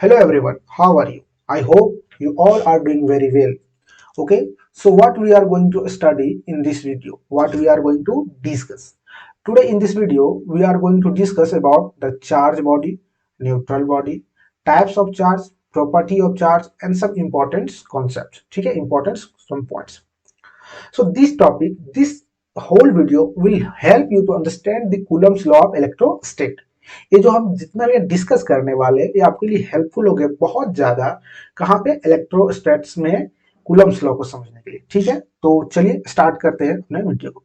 Hello everyone, how are you? I hope you all are doing very well. Okay, so what we are going to study in this video, what we are going to discuss. Today in this video, we are going to discuss about the charge body, neutral body, types of charge, property of charge and some important concepts. ठीक है, important some points. So this whole video will help you to understand the Coulomb's law of electrostate. ये जो हम जितना भी discuss करने वाले ये आपके लिए हेल्पफुल हो गए बहुत ज्यादा कहाँ पे इलेक्ट्रोस्टैट्स में कूलम्स लॉ को समझने के लिए। ठीक है, तो चलिए स्टार्ट करते हैं अपने वीडियो को।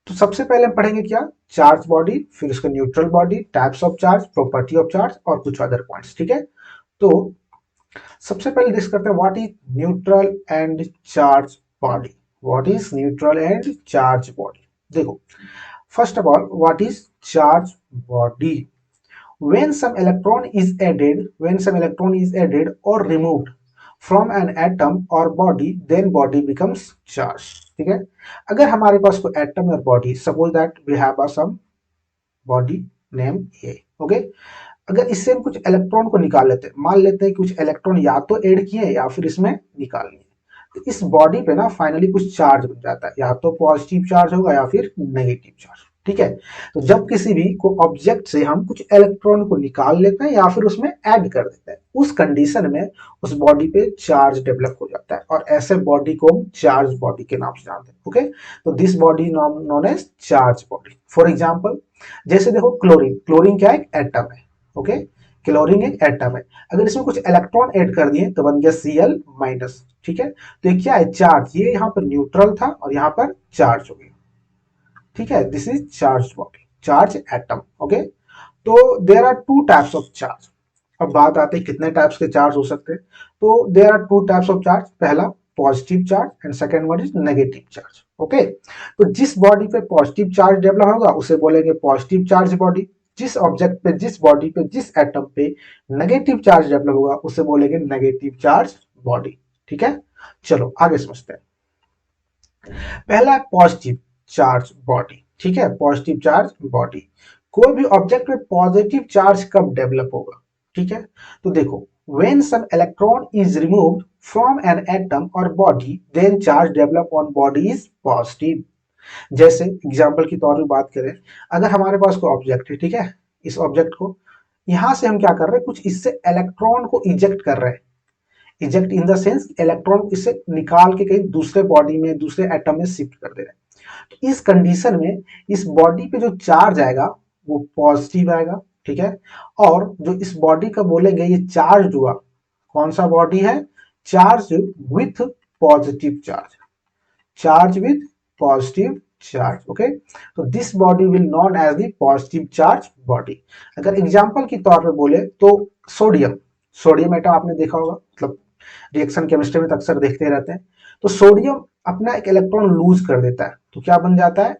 तो सबसे पहले हम पढ़ेंगे क्या, चार्ज बॉडी, फिर उसका neutral body, types of charge, property of charge और कुछ अदर पॉइंट्स। ठीक है, तो सबसे पहले डिस्कस करते हैं what is neutral and charge body. What is neutral and charge body, देखो first of all what is charge body? When some electron is added or removed from an atom or body, then body becomes charged. ठीक है, अगर हमारे पास कोई atom और body, suppose that we have a some body name A, okay, अगर इससे हम कुछ इलेक्ट्रॉन को निकाल लेते हैं, मान लेते हैं कुछ इलेक्ट्रॉन या तो ऐड किए या फिर इसमें निकाल लिए, तो इस बॉडी पे ना फाइनली कुछ चार्ज बन जाता है, या तो पॉजिटिव चार्ज होगा या फिर नेगेटिव चार्ज। ठीक है, तो जब किसी भी को ऑब्जेक्ट से हम कुछ इलेक्ट्रॉन को निकाल लेते हैं या फिर उसमें ऐड कर देते हैं, उस कंडीशन में उस बॉडी पे चार्ज डेवलप हो जाता है और ऐसे बॉडी को हम चार्ज बॉडी के नाम से जानते हैं। ओके, तो this body known as charge body. For example जैसे देखो क्लोरीन, क्लोरीन क्या है, एक एटम है। ओके, क्लोरीन एक एटम है, अगर इसमें कुछ इलेक्ट्रॉन ऐड कर दिए तो बन गया Cl माइनस। ठीक है, तो ये क्या है, चार्ज, ये यहाँ पर न्यूट्रल था और यहाँ पर चार्ज हो गया। ठीक है, this is charge body, charge atom. Okay, तो there are two types of charge. अब बात आती है कितने टाइप्स के चार्ज हो सकते हैं, तो there are two types of charge, पहला positive charge and second one is negative charge. Okay, तो जिस बॉडी पे पॉजिटिव चार्ज डेवलप होगा उसे बोलेंगे पॉजिटिव चार्ज बॉडी, जिस ऑब्जेक्ट पे, जिस बॉडी पे, जिस एटम पे नेगेटिव चार्ज डेवलप होगा उसे बोलेंगे नेगेटिव चार्ज बॉडी। ठीक है, चलो आगे समझते हैं। पहला है पॉजिटिव चार्ज बॉडी। ठीक है, पॉजिटिव चार्ज बॉडी, कोई भी ऑब्जेक्ट में पॉजिटिव चार्ज कब डेवलप होगा। ठीक है, तो देखो when some electron is removed from an atom or body, then charge develop on body is positive. जैसे एग्जाम्पल की तौर पे बात करें, अगर हमारे पास कोई ऑब्जेक्ट है, ठीक है, इस ऑब्जेक्ट को यहां से हम क्या कर रहे हैं, कुछ इससे इलेक्ट्रॉन को इजेक्ट कर रहे हैं, eject in the sense electron इसे निकाल के कहीं दूसरे बॉडी में, दूसरे एटम में शिफ्ट कर दे रहे हैं। तो इस कंडीशन में इस बॉडी पे जो चार्ज आएगा वो पॉजिटिव आएगा। ठीक है, और जो इस बॉडी का बोलेंगे ये चार्ज हुआ, कौन सा बॉडी है, charge with positive charge, charge with positive charge. Okay, तो this body will known as the positive charge body. अगर एग्जांपल की तौर पे बोले तो सोडियम, सोडियम एटम आपने देखा होगा, मतलब रिएक्शन केमिस्ट्री में तो अक्सर देखते रहते हैं। तो सोडियम अपना एक इलेक्ट्रॉन लूज कर देता है तो क्या बन जाता है,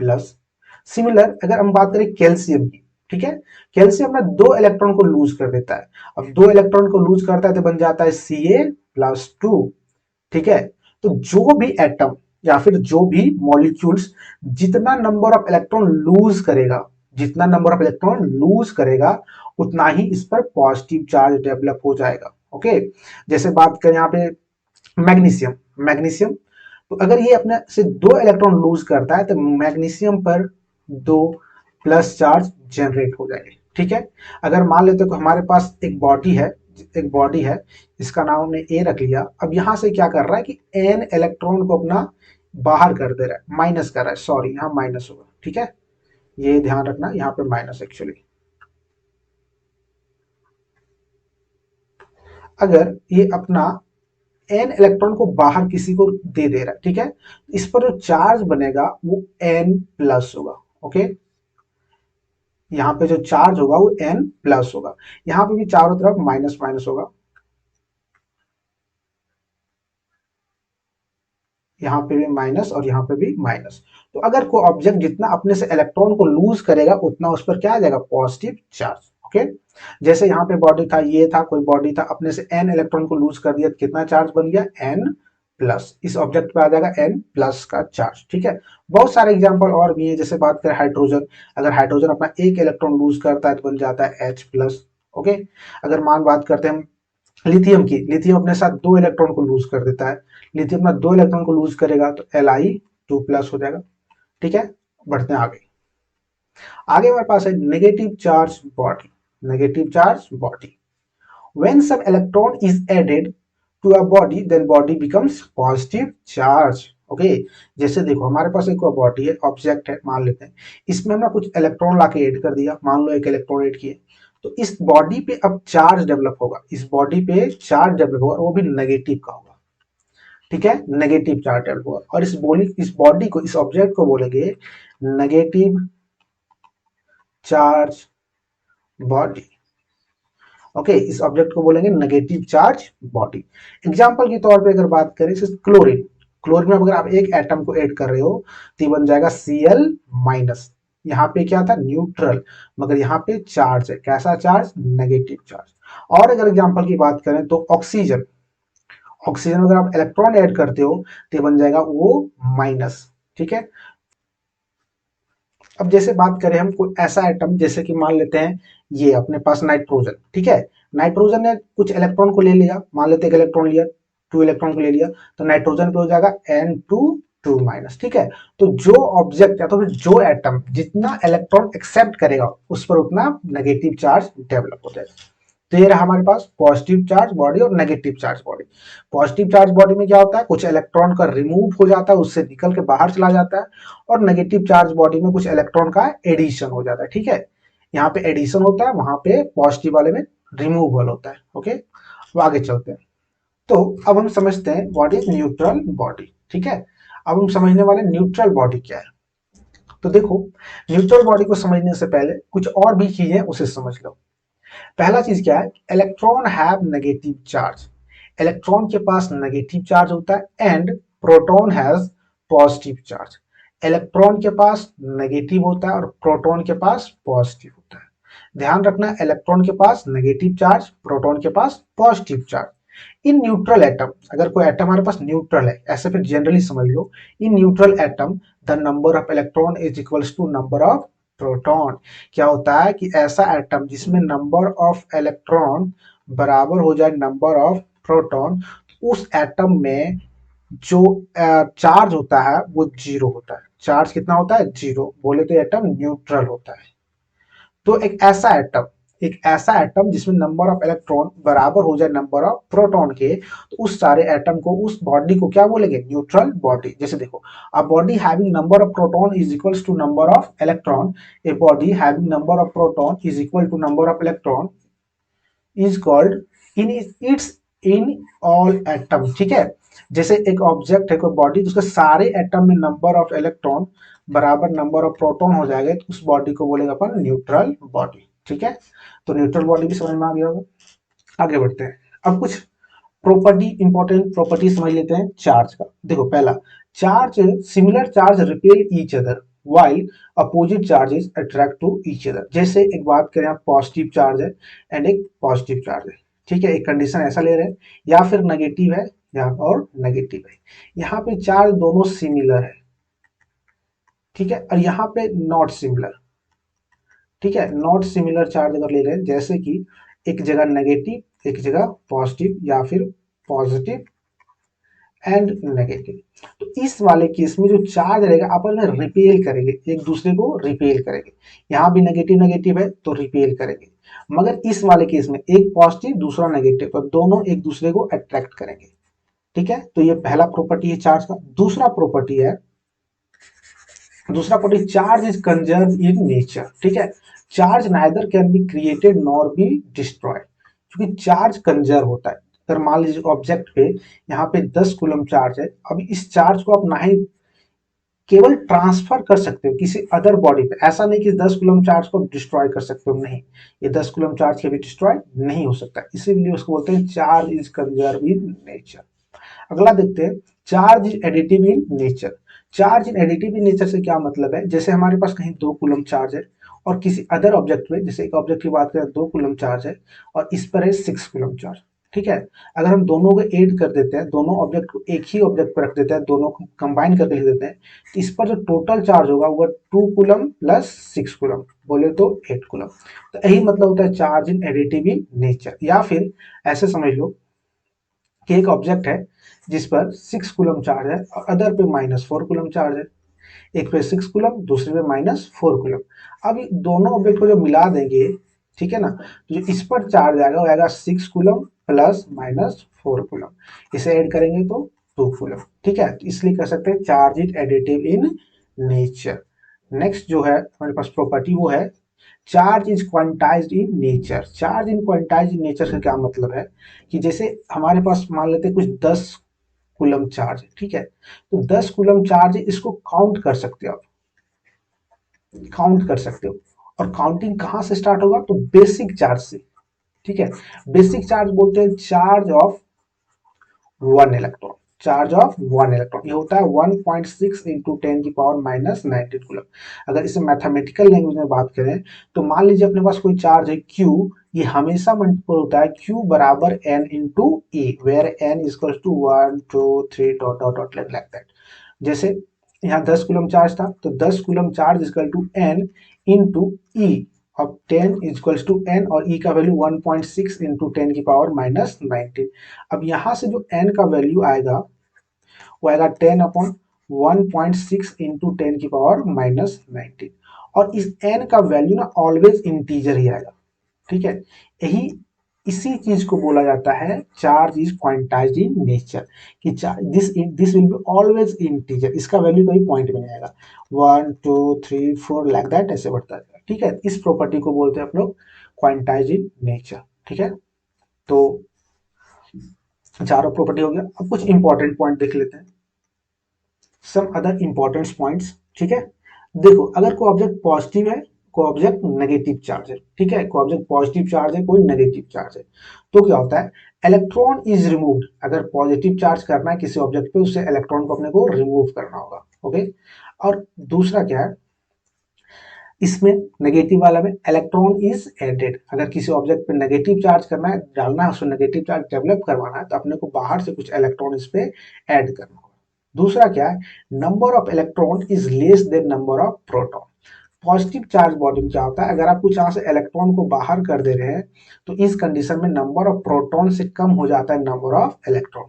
Na+। सिमिलर अगर हम बात करें कैल्शियम की, ठीक है, कैल्शियम अपना 2 इलेक्ट्रॉन को लूज कर देता है, अब 2 इलेक्ट्रॉन को लूज करता है तो बन जाता है Ca+2। ठीक है, तो जो भी एटम या फिर जो भी मॉलिक्यूल्स जितना नंबर ऑफ इलेक्ट्रॉन लूज करेगा, जितना नंबर ऑफ इलेक्ट्रॉन लूज करेगा उतना ही इस पर पॉजिटिव चार्ज डेवलप हो जाएगा। ओके, जैसे बात करें यहाँ पे मैग्नीशियम, मैग्नीशियम तो अगर ये अपने से 2 इलेक्ट्रॉन लूज करता है तो मैग्नीशियम पर 2 प्लस चार्ज जनरेट हो जाएंगे। ठीक है, अगर मान लेते तो हमारे पास एक बॉडी है, एक बॉडी है, इसका नाम हमने ए रख लिया, अब यहां से क्या कर रहा है कि एन इलेक्ट्रॉन को अपना बाहर कर दे रहा है, माइनस कर रहा है, सॉरी यहाँ माइनस होगा। ठीक है, ये ध्यान रखना, यहाँ पे माइनस एक्चुअली, अगर ये अपना एन इलेक्ट्रॉन को बाहर किसी को दे रहा है, ठीक है, इस पर जो चार्ज बनेगा वो N+ होगा। ओके, यहाँ पे जो चार्ज होगा वो N+ होगा, यहाँ पे भी चारों तरफ माइनस माइनस होगा, यहाँ पे भी माइनस और यहाँ पे भी माइनस। तो अगर कोई ऑब्जेक्ट जितना अपने से इलेक्ट्रॉन को लूज करेगा उतना उस पर क्या आ जाएगा, पॉजिटिव चार्ज। ओके, जैसे यहाँ पे बॉडी था, ये था कोई बॉडी था, अपने से n इलेक्ट्रॉन को लूज कर दिया तो कितना चार्ज बन गया, N+, इस ऑब्जेक्ट पे आ जाएगा N+ का चार्ज। ठीक है, बहुत सारे एग्जांपल और भी है, जैसे बात करें हाइड्रोजन, अगर हाइड्रोजन अपना एक इलेक्ट्रॉन लूज करता है तो बन जाता है H+। ओके। अगर मान बात करते हैं हम लिथियम की, लिथियम अपने साथ 2 इलेक्ट्रॉन को लूज कर देता है। लिथियम अपना 2 इलेक्ट्रॉन को लूज करेगा तो Li2+ हो जाएगा। ठीक है, बढ़ते हैं आगे। आगे हमारे पास है negative charge body. Negative charge body, when some electron is added to a body then body becomes positive charge। Okay, जैसे देखो हमारे पास एक बॉडी है, ऑब्जेक्ट है मान लेते हैं, इसमें हमने कुछ इलेक्ट्रॉन लाके ऐड कर दिया, मान लो एक इलेक्ट्रॉन ऐड किए, तो इस बॉडी पे अब चार्ज डेवलप होगा, इस बॉडी पे चार्ज डेवलप होगा, वो भी नेगेटिव का होगा। ठीक है, नेगेटिव चार्ज डेवलप होगा, और इस बॉडी को, इस ऑब्जेक्ट को बोलेंगे नेगेटिव चार्ज बॉडी। ओके, इस ऑब्जेक्ट को बोलेंगे नेगेटिव चार्ज बॉडी। एग्जांपल के तौर पे अगर बात करें क्लोरीन, क्लोरीन में अगर आप एक एटम को ऐड कर रहे हो तो ये बन जाएगा Cl-। यहाँ पे क्या था, न्यूट्रल, मगर यहाँ पे चार्ज है, कैसा चार्ज, नेगेटिव चार्ज। और अगर एग्जांपल की बात करें तो ऑक्सीजन, ऑक्सीजन में अगर आप इलेक्ट्रॉन ऐड करते हो तो ये बन जाएगा O-। ठीक है, अब जैसे बात करें हम कोई ऐसा एटम, जैसे कि मान लेते हैं ये अपने पास नाइट्रोजन। ठीक है, नाइट्रोजन ने कुछ इलेक्ट्रॉन को ले लिया, मान लेते हैं एक इलेक्ट्रॉन लिया, 2 इलेक्ट्रॉन को ले लिया, तो नाइट्रोजन पे हो जाएगा N2 2-। ठीक है, तो जो ऑब्जेक्ट या तो फिर जो एटम जितना इलेक्ट्रॉन एक्सेप्ट करेगा उस पर उतना नेगेटिव चार्ज डेवलप हो जाएगा। तो ये रहा हमारे पास पॉजिटिव चार्ज बॉडी और negative charge body. Positive charge body में क्या होता है, कुछ इलेक्ट्रॉन का रिमूव हो जाता है, उससे निकल के बाहर चला जाता है, और नेगेटिव चार्ज बॉडी में कुछ इलेक्ट्रॉन का एडिशन हो जाता है। ठीक है, यहाँ पे एडिशन होता है, वहां पे पॉजिटिव वाले में रिमूवल होता है। ओके, अब आगे चलते हैं। तो अब हम समझते हैं व्हाट इज न्यूट्रल बॉडी। ठीक है, अब हम समझने वाले न्यूट्रल बॉडी क्या है। तो देखो, न्यूट्रल बॉडी को समझने से पहले कुछ और भी चीजें उसे समझ लो। पहला चीज क्या है, electron have negative charge, electron के पास नेगेटिव चार्ज होता है, and proton has positive charge, electron के पास नेगेटिव होता है और प्रोटॉन के पास पॉजिटिव होता है। ध्यान रखना, इलेक्ट्रॉन के पास नेगेटिव चार्ज, प्रोटॉन के पास positive charge. In neutral atom, अगर कोई एटम हमारे पास न्यूट्रल है, ऐसे फिर जनरली समझ लो, in neutral atom the number of electron is equals to number of proton. क्या होता है कि ऐसा एटम जिसमें नंबर ऑफ इलेक्ट्रॉन बराबर हो जाए नंबर ऑफ प्रोटॉन, उस एटम में जो चार्ज होता है वो 0 होता है। चार्ज कितना होता है, 0, बोले तो एटम न्यूट्रल होता है। तो एक ऐसा एटम जिसमें नंबर ऑफ इलेक्ट्रॉन बराबर हो जाए नंबर ऑफ प्रोटॉन के, तो उस सारे एटम को, उस बॉडी को क्या बोलेंगे, न्यूट्रल बॉडी। जैसे देखो, a body having number of proton is equals to number of electron, a body having number of proton is equal to number of electron is called in its in all atom. ठीक है, जैसे एक object है, कोई body, उसके सारे atom में number of electron बराबर नंबर ऑफ प्रोटॉन हो जाएगा, तो उस बॉडी को बोलेगा अपन न्यूट्रल बॉडी। ठीक है, तो न्यूट्रल बॉडी भी समझ में आ गया होगा। आगे बढ़ते हैं, अब कुछ प्रॉपर्टी, इंपॉर्टेंट प्रॉपर्टी समझ लेते हैं चार्ज का। देखो, पहला, charge, similar charge repel each other while opposite charges attract to each other। जैसे एक बात करें, आप पॉजिटिव चार्ज है एंड एक पॉजिटिव चार्ज है। ठीक है, एक कंडीशन ऐसा ले रहे हैं, या फिर नेगेटिव है या और नेगेटिव है, यहाँ पे चार्ज दोनों सिमिलर है। ठीक है, और यहाँ पे नॉट सिमिलर। ठीक है, नॉट सिमिलर चार्ज अगर ले रहे हैं, जैसे कि एक जगह नेगेटिव एक जगह पॉजिटिव, या फिर पॉजिटिव एंड नेगेटिव, तो इस वाले केस में जो चार्ज रहेगा आपस में रिपेल करेंगे, एक दूसरे को रिपेल करेंगे। यहाँ भी नेगेटिव नेगेटिव है तो रिपेल करेंगे, मगर इस वाले केस में एक पॉजिटिव दूसरा नेगेटिव, तो दोनों एक दूसरे को अट्रैक्ट करेंगे। ठीक है, तो ये पहला प्रॉपर्टी है चार्ज का। दूसरा property, charge is conserve in nature. ठीक है, charge neither can be created nor be destroyed, क्योंकि चार्ज कंजर्व होता है। अगर मान लीजिए ऑब्जेक्ट पे यहाँ पे 10 कूलम चार्ज है, अब इस चार्ज को आप ना ही केवल ट्रांसफर कर सकते हो किसी अदर बॉडी पे, ऐसा नहीं कि 10 कूलम चार्ज को डिस्ट्रॉय कर सकते हो, नहीं, ये 10 कूलम चार्ज कभी डिस्ट्रॉय नहीं हो सकता, इसीलिए उसको बोलते हैं charge is conserve in nature. अगला देखते हैं, charge is additive in nature. Charge in additive in nature से क्या मतलब है, जैसे हमारे पास कहीं 2 कूलम चार्ज है और किसी अदर ऑब्जेक्ट में, जैसे एक ऑब्जेक्ट की बात करें 2 कूलम चार्ज है और इस पर है 6 कूलम चार्ज, ठीक है। अगर हम दोनों को ऐड कर देते हैं, दोनों ऑब्जेक्ट को एक ही ऑब्जेक्ट पर रख देते हैं, दोनों को कंबाइन करके लिख देते हैं, तो इस पर जो टोटल चार्ज होगा वो 2 कूलम प्लस 6 कूलम, बोले तो 8 कूलम। तो यही मतलब होता है charge in additive in nature. या फिर ऐसे समझ लो कि एक ऑब्जेक्ट है जिस पर 6 कूलम चार्ज है और अदर पे -4 कूलम चार्ज है। एक पे 6 कूलम, दूसरे पे -4 कूलम। अब ये दोनों ऑब्जेक्ट को जब मिला देंगे, ठीक है ना, तो जो इस पर चार्ज आएगा वो आएगा 6 कूलम प्लस -4 कूलम। इसे ऐड करेंगे तो 2 कूलम। ठीक है, तो इसलिए कह सकते हैं charge is additive in nature. Next जो है हमारे पास प्रॉपर्टी वो है charge is quantised in nature. Charge in quantized in nature का क्या मतलब है कि जैसे हमारे पास मान लेते हैं कुछ 10 कूलम चार्ज है, ठीक है, तो 10 कूलम चार्ज है, इसको काउंट कर सकते हो आप, काउंट कर सकते हो। और काउंटिंग कहां से स्टार्ट होगा, तो बेसिक चार्ज से। ठीक है, बेसिक चार्ज बोलते हैं charge of 1 electron. Charge of 1 electron ये होता है 1.6 इंटू 10⁻⁻⁹ कूलम। अगर इसे मैथमेटिकल लैंग्वेज में बात करें तो मान लीजिए अपने पास कोई चार्ज है Q, ये हमेशा मल्टीपल होता है Q बराबर n into E, where n equals to 1 2 3 dot dot dot like that. जैसे यहाँ 10 कूलम चार्ज था तो 10 coulomb charge equal to n into E। अब 10 इक्वल्स टू n और E का वैल्यू 1.6 इंटू 10⁻⁻⁹। अब यहाँ से जो n का वैल्यू आएगा वो आएगा 10/1.6 इंटू 10⁻⁻⁹। और इस n का वैल्यू ना ऑलवेज इंटीजर ही आएगा। ठीक है, यही इसी चीज को बोला जाता है charge is quantised in nature, कि this this will be always integer, इसका वैल्यू कभी पॉइंट में नहीं आएगा। 1 2 3 4 लाइक दैट ऐसे बढ़ता जाएगा। ठीक है, इस प्रॉपर्टी को बोलते हैं आप लोग क्वांटाइज्ड इन नेचर। ठीक है, तो चारों प्रॉपर्टी हो गया। अब कुछ इंपॉर्टेंट पॉइंट देख लेते हैं, सम अदर इंपॉर्टेंट पॉइंट्स। ठीक है, देखो अगर कोई ऑब्जेक्ट पॉजिटिव है, कोई ऑब्जेक्ट नेगेटिव चार्ज है, ठीक है, कोई ऑब्जेक्ट पॉजिटिव चार्ज है, कोई नेगेटिव चार्ज है, तो क्या होता है इलेक्ट्रॉन इज रिमूव्ड। अगर पॉजिटिव चार्ज करना है किसी ऑब्जेक्ट पे, उससे इलेक्ट्रॉन को अपने को रिमूव करना होगा। ओके, और दूसरा क्या है, इसमें नेगेटिव वाला में इलेक्ट्रॉन इज एडेड। अगर किसी ऑब्जेक्ट पे नेगेटिव चार्ज करना है, डालना है, उसको नेगेटिव चार्ज डेवलप करवाना है, तो अपने को बाहर से कुछ इलेक्ट्रॉन इस पे ऐड करना होगा। दूसरा क्या है, number of electron is less than number of proton. Positive charge body में क्या होता है, अगर आप कुछ यहाँ से इलेक्ट्रॉन को बाहर कर दे रहे हैं तो इस कंडीशन में नंबर ऑफ प्रोटॉन से कम हो जाता है नंबर ऑफ इलेक्ट्रॉन।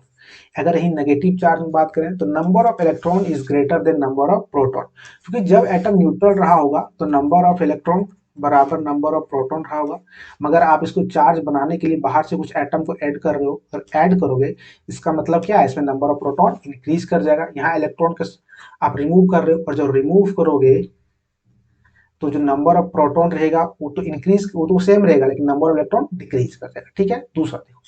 अगर यही नेगेटिव चार्ज में बात करें तो number of electron is greater than number of proton, क्योंकि जब एटम न्यूट्रल रहा होगा तो नंबर ऑफ इलेक्ट्रॉन बराबर नंबर ऑफ प्रोटॉन रहा होगा। मगर आप इसको चार्ज बनाने के लिए बाहर से कुछ एटम को ऐड कर रहे हो, और ऐड करोगे, इसका मतलब क्या है, इसमें नंबर ऑफ प्रोटॉन इंक्रीज कर जाएगा। यहाँ इलेक्ट्रॉन का आप रिमूव कर रहे हो, और जब रिमूव करोगे तो जो नंबर ऑफ प्रोटॉन रहेगा वो तो इंक्रीज, वो तो सेम रहेगा, लेकिन नंबर ऑफ इलेक्ट्रॉन डिक्रीज कर जाएगा। ठीक है, दूसरा देखो,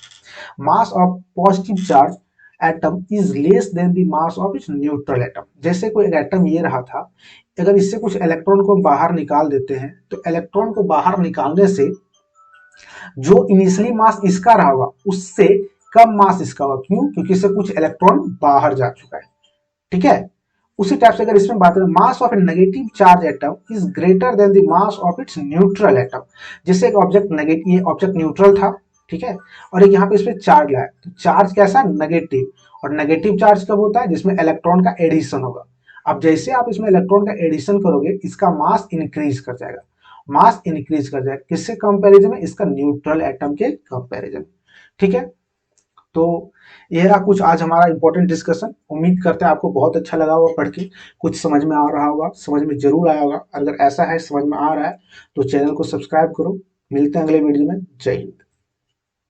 mass of positive charge atom is less than the mass of its neutral atom. जैसे कोई एक एटम ये रहा था, अगर इससे कुछ इलेक्ट्रॉन को बाहर निकाल देते हैं तो इलेक्ट्रॉन को बाहर निकालने से जो इनिशियली मास इसका रहा होगा उससे कम मास इसका होगा। क्यों, क्योंकि इससे कुछ इलेक्ट्रॉन बाहर जा चुका है। ठीक है, उसी टाइप से अगर इसमें बात करें, mass of A negative charge atom is greater than the mass of its neutral atom. जैसे एक ऑब्जेक्ट नेगेटिव, ये ऑब्जेक्ट न्यूट्रल था, ठीक है, और एक यहाँ पे इस पे चार्ज लाया, तो चार्ज कैसा, नेगेटिव। और नेगेटिव चार्ज कब होता है, जिसमें इलेक्ट्रॉन का एडिशन होगा। अब जैसे आप इसमें इलेक्ट्रॉन का एडिशन करोगे, इसका मास इंक्रीज कर जाएगा, मास इंक्रीज कर जाएगा, किससे कंपेरिजन में, इसका न्यूट्रल एटम के कंपेरिजन। ठीक है, तो ये रहा कुछ आज हमारा इंपॉर्टेंट डिस्कशन। उम्मीद करते हैं आपको बहुत अच्छा लगा होगा पढ़ के, कुछ समझ में आ रहा होगा, समझ में जरूर आया होगा। अगर ऐसा है, समझ में आ रहा है, तो चैनल को सब्सक्राइब करो। मिलते हैं अगले वीडियो में। जय हिंद।